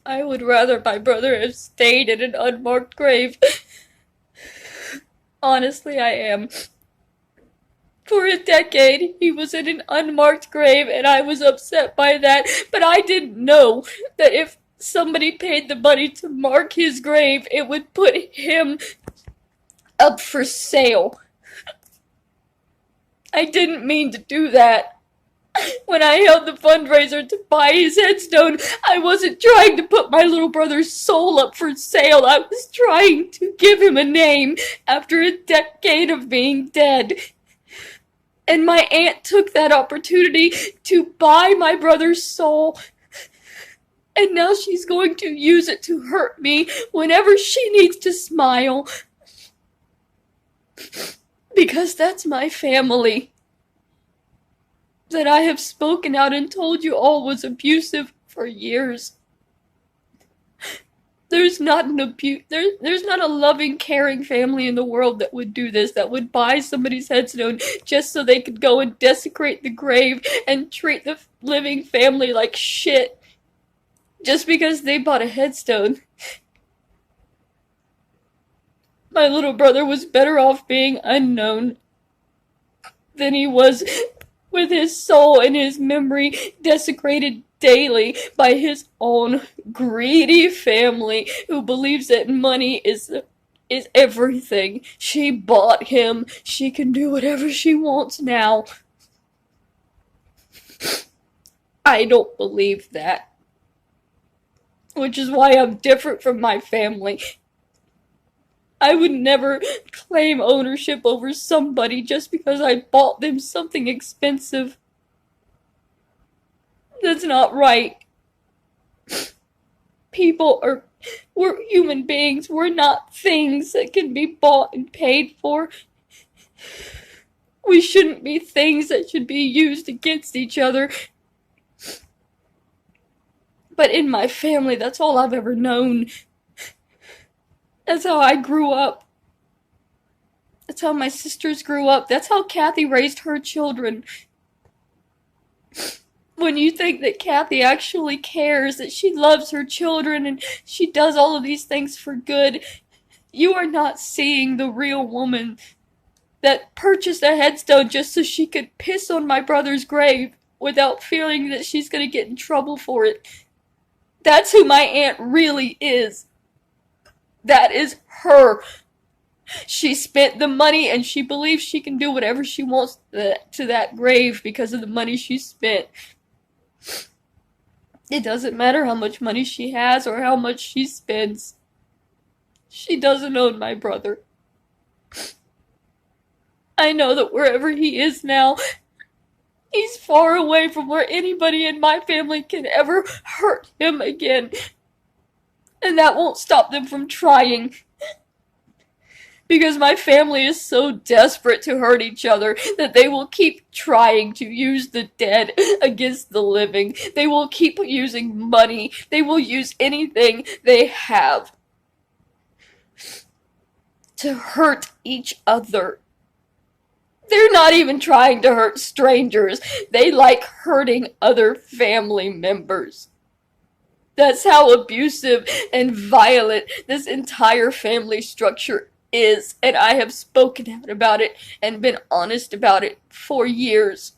I would rather my brother have stayed in an unmarked grave. Honestly, I am. For a decade, he was in an unmarked grave, and I was upset by that, but I didn't know that if somebody paid the money to mark his grave, it would put him up for sale. I didn't mean to do that. When I held the fundraiser to buy his headstone, I wasn't trying to put my little brother's soul up for sale. I was trying to give him a name after a decade of being dead. And my aunt took that opportunity to buy my brother's soul. And now she's going to use it to hurt me whenever she needs to smile. Because that's my family. That I have spoken out and told you all was abusive for years. There's not a loving, caring family in the world that would do this, that would buy somebody's headstone just so they could go and desecrate the grave and treat the living family like shit just because they bought a headstone. My little brother was better off being unknown than he was with his soul and his memory desecrated daily by his own greedy family who believes that money is everything. She bought him. She can do whatever she wants now. I don't believe that. Which is why I'm different from my family. I would never claim ownership over somebody just because I bought them something expensive. That's not right. We're human beings. We're not things that can be bought and paid for. We shouldn't be things that should be used against each other. But in my family, that's all I've ever known. That's how I grew up. That's how my sisters grew up. That's how Kathy raised her children. When you think that Kathy actually cares, that she loves her children and she does all of these things for good, you are not seeing the real woman that purchased a headstone just so she could piss on my brother's grave without feeling that she's going to get in trouble for it. That's who my aunt really is. That is her. She spent the money and she believes she can do whatever she wants to that grave because of the money she spent. It doesn't matter how much money she has or how much she spends. She doesn't own my brother. I know that wherever he is now, he's far away from where anybody in my family can ever hurt him again. And that won't stop them from trying. Because my family is so desperate to hurt each other that they will keep trying to use the dead against the living. They will keep using money. They will use anything they have to hurt each other. They're not even trying to hurt strangers. They like hurting other family members. That's how abusive and violent this entire family structure is, and I have spoken out about it and been honest about it for years.